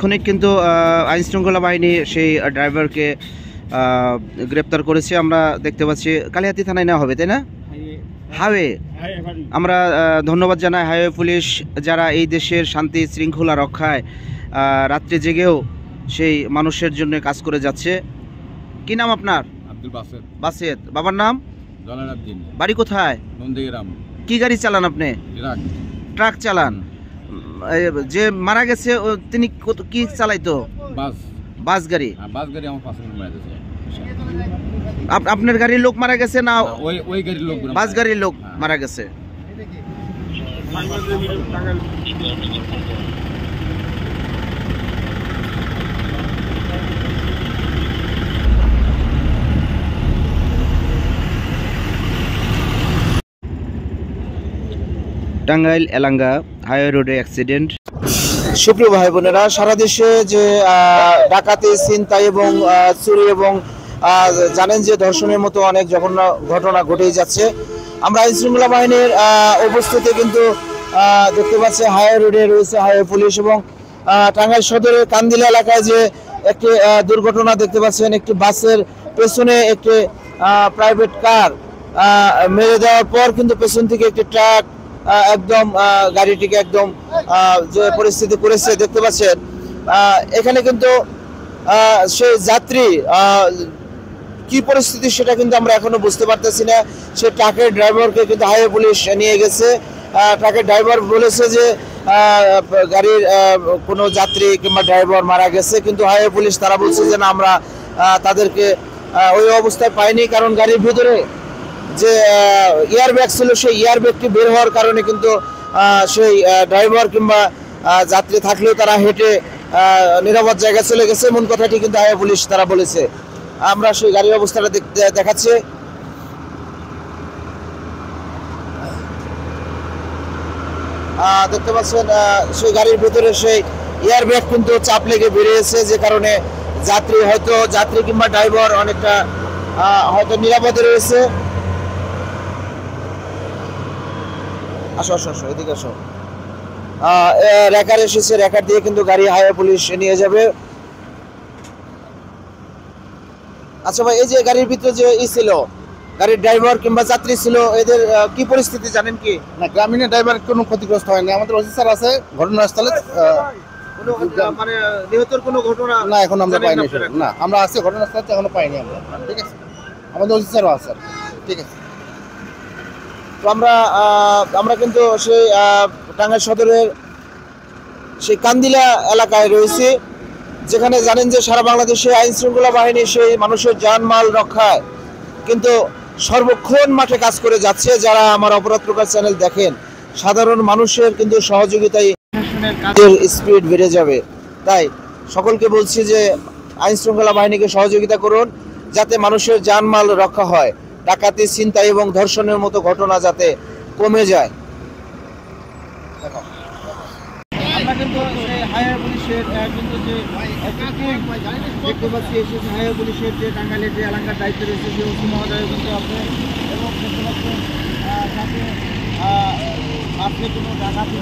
তাৎক্ষণিক কিন্তু আইন শৃঙ্খলা বাহিনী সেই ড্রাইভারকে গ্রেপ্তার করেছে। আমরা দেখতে পাচ্ছি কালিহাতী থানায় নেওয়া হবে, তাই না? হাইওয়ে আমরা ধন্যবাদ জানাই হাইওয়ে পুলিশ, যারা এই দেশের শান্তি শৃঙ্খলা রক্ষায় রাত্রে জেগেও সেই মানুষের জন্য কাজ করে যাচ্ছে। কি নাম আপনার? আব্দুল বাসেত। বাসেত। বাবার নাম? জলালউদ্দিন। বাড়ি কোথায়? নন্দীগ্রাম। কি গাড়ি চালান আপনি? ট্রাক চালান। যে মারা গেছে তিনি কি চালাইতো? বাস গাড়ি। বাস গাড়ি আমার পাশে মারা গেছে। আপনার গাড়ির লোক মারা গেছে না ওই গাড়ির লোক? বাস গাড়ির লোক মারা গেছে। টাঙ্গাইল এলাঙ্গা হাইওয়ে রোডে অ্যাক্সিডেন্ট। সুপ্রিয় ভাই বোনেরা, সারা দেশে যে ডাকাতি, ছিনতাই এবং চুরি এবং জানেন যে ধর্ষণের মতো অনেক জঘন্য ঘটনা ঘটেই যাচ্ছে। আমরা আইন শৃঙ্খলা বাহিনীর উপস্থিতি কিন্তু দেখতে পাচ্ছি হাইওয়ে রোডে রয়েছে হাইওয়ে পুলিশ এবং টাঙ্গাইল সদরের কান্দিলা এলাকায় যে একটি দুর্ঘটনা দেখতে পাচ্ছেন। একটি বাসের পেছনে একটি প্রাইভেট কার মেরে দেওয়ার পর কিন্তু পেছন থেকে একটি ট্রাক একদম গাড়িটিকে একদম যে পরিস্থিতি করেছে দেখতে পাচ্ছেন। এখানে কিন্তু সেই যাত্রী কি পরিস্থিতি সেটা কিন্তু আমরা এখনো বুঝতে পারতেছি না। সে ট্রাকের ড্রাইভারকে কিন্তু হাইওয়ে পুলিশ নিয়ে গেছে। ট্রাকের ড্রাইভার বলেছে যে গাড়ির কোনো যাত্রী কিংবা ড্রাইভার মারা গেছে, কিন্তু হাইওয়ে পুলিশ তারা বলছে যে না, আমরা তাদেরকে ওই অবস্থায় পাইনি, কারণ গাড়ির ভিতরে যে এয়ারব্যাগ ছিল সেই এয়ারব্যাগটি বের হওয়ার কারণে কিন্তু সেই ড্রাইভার কিংবা যাত্রী থাকলেও তারা হেঁটে নিরাপদ জায়গায় চলে গেছে, এমন কথাটি কিন্তু হাইওয়ে পুলিশ তারা বলেছে। আমরা সেই গাড়ির অবস্থাটা দেখাচ্ছি। দেখতে পাচ্ছেন সেই গাড়ির ভিতরে সেই এয়ারব্যাগ কিন্তু চাপ লেগে বেরিয়েছে, যে কারণে যাত্রী কিংবা ড্রাইভার অনেকটা হয়তো নিরাপদে রয়েছে। আসো আসো আসো, এদিকে আসো। রেকার এসেছে, রেকার দিয়ে কিন্তু গাড়ি হাইওয়ে পুলিশ নিয়ে যাবে। আচ্ছা ভাই, এই যে গাড়ির ভিতরে যে ছিল গাড়ির ড্রাইভার কিংবা যাত্রী ছিল, এদের কি পরিস্থিতি জানেন কি? না, গ্রামীণের ড্রাইভার কোনো ক্ষতিগ্রস্ত হয়নি। আমাদের অফিসার আছে ঘটনাস্থলে। মানে নিহতের কোনো ঘটনা না এখন আমরা পাইনি। না, আমরা আছি ঘটনাস্থলে, এখনো পাইনি আমরা। ঠিক আছে, আমাদের অফিসারও আছে। ঠিক আছে, তো আমরা কিন্তু সেই টাঙ্গাইল সদরের সেই কান্দিলা এলাকায় রয়েছি, যেখানে জানেন যে সারা বাংলাদেশে আইন শৃঙ্খলা বাহিনী সেই মানুষের জানমাল রক্ষায় কিন্তু সর্বক্ষণ মাঠে কাজ করে যাচ্ছে। যারা আমার অপরাধ প্রকাশ চ্যানেল দেখেন, সাধারণ মানুষের কিন্তু সহযোগিতায় কাজের স্পিড বেড়ে যাবে। তাই সকলকে বলছি যে আইন শৃঙ্খলা বাহিনীকে সহযোগিতা করুন, যাতে মানুষের জানমাল রক্ষা হয়, ডাকাতি, ছিনতাই এবং ধর্ষণের মতো ঘটনা যাতে কমে যায়। আমরা কিন্তু সেই হাইওয়ে পুলিশের কিন্তু যে দেখতে পাচ্ছি, সেই হাইওয়ে পুলিশের যে টাঙ্গাইলের যে এলাকার দায়িত্ব রয়েছে যে ওসি মহোদয় কিন্তু আপনি এবং দেখতে পাচ্ছেন যাতে আপনি কোনো ডাকাতি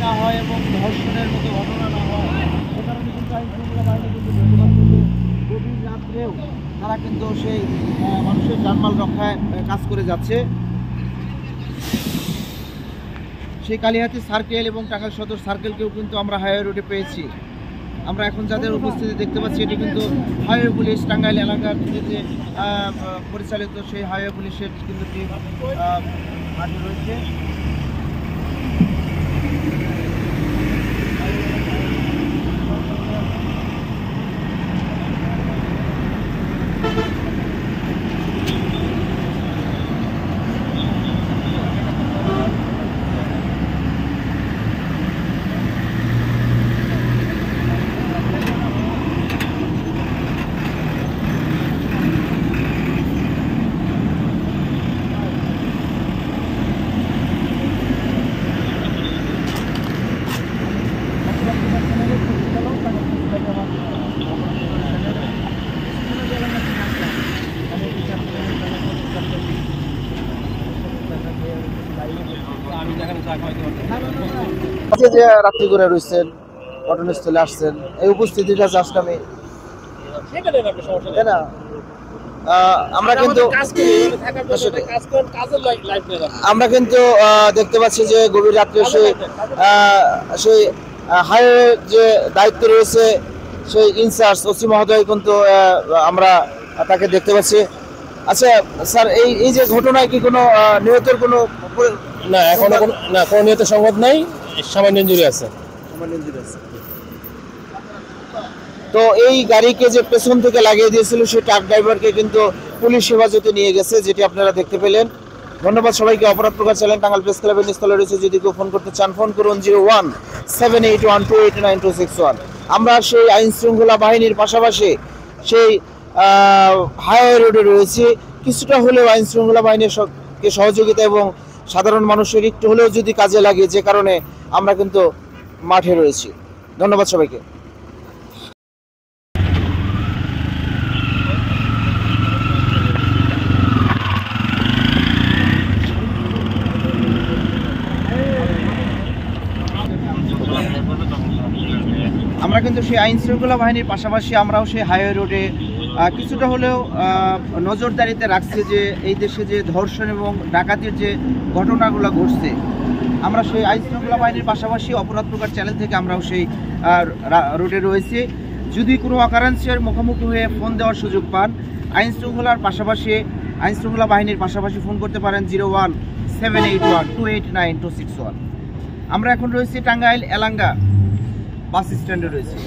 না হয় এবং ধর্ষণের মতো ঘটনা না হয়, সে কারণে কিন্তু আইন শৃঙ্খলা বাহিনী কিন্তু দেখতে পাচ্ছি যে গভীর রাত্রেও তারা কিন্তু সেই মানুষের জানমাল রক্ষায় কাজ করে যাচ্ছে। সেই কালিহাতী সার্কেল এবং টাঙ্গাইল সদর সার্কেলকেও কিন্তু আমরা হাইওয়ে রোডে পেয়েছি। আমরা এখন যাদের উপস্থিতি দেখতে পাচ্ছি, এটি কিন্তু হাইওয়ে পুলিশ টাঙ্গাইল এলাকার যে পরিচালিত সেই হাইওয়ে পুলিশের কিন্তু টিম হাজির রয়েছে। যে রাত্রি করে রয়েছেন, ঘটনাস্থলে আসছেন, এই উপস্থিতিটা জাস্ট আমি তাই না? আমরা কিন্তু আমরা কিন্তু দেখতে পাচ্ছি যে গভীর রাত্রে সেই হাইওয়ে যে দায়িত্ব রয়েছে সেই ইনচার্জ ওসি মহোদয় কিন্তু আমরা তাকে দেখতে পাচ্ছি। আচ্ছা স্যার, এই যে ঘটনায় কি কোনো নিহতের কোনো না এখনো কোনো নিহত সংবাদ নাই, সামান্য ইনজুরি আছে। তো এই গাড়িকে যে পেছন থেকে লাগিয়ে দিয়েছিল সেই ট্রাক ড্রাইভারকে কিন্তু পুলিশ হেফাজতে নিয়ে গেছে, যেটি আপনারা দেখতে পেলেন। ধন্যবাদ সবাইকে। অপরাধ প্রকাশ চ্যানেল টাঙ্গাইল প্রেস ক্লাবের নিচতলা রয়েছে, যদি কেউ ফোন করতে চান ফোন করুন 0178128926 আমরা সেই আইন শৃঙ্খলা বাহিনীর পাশাপাশি সেই হাইওয়ে রোডে রয়েছে। কিছুটা হলেও আইন শৃঙ্খলা বাহিনীর সহযোগিতা এবং সাধারণ মানুষের একটু হলেও যদি কাজে লাগে, যে কারণে আমরা কিন্তু মাঠে রয়েছি। ধন্যবাদ সবাইকে। আমরা কিন্তু সেই আইন শৃঙ্খলা বাহিনীর পাশাপাশি আমরাও সেই হাইওয়ে রোডে কিছুটা হলেও নজরদারিতে রাখছি যে এই দেশে যে ধর্ষণ এবং ডাকাতির যে ঘটনাগুলো ঘটছে, আমরা সেই আইন শৃঙ্খলা বাহিনীর পাশাপাশি অপরাধ প্রকাশ চ্যানেল থেকে আমরাও সেই রোডে রয়েছি। যদি কোনো অকারেন্সের মুখোমুখি হয়ে ফোন দেওয়ার সুযোগ পান, আইন শৃঙ্খলা বাহিনীর পাশাপাশি ফোন করতে পারেন 01781289261। আমরা এখন রয়েছি টাঙ্গাইল এলাঙ্গা বাস স্ট্যান্ডে রয়েছে।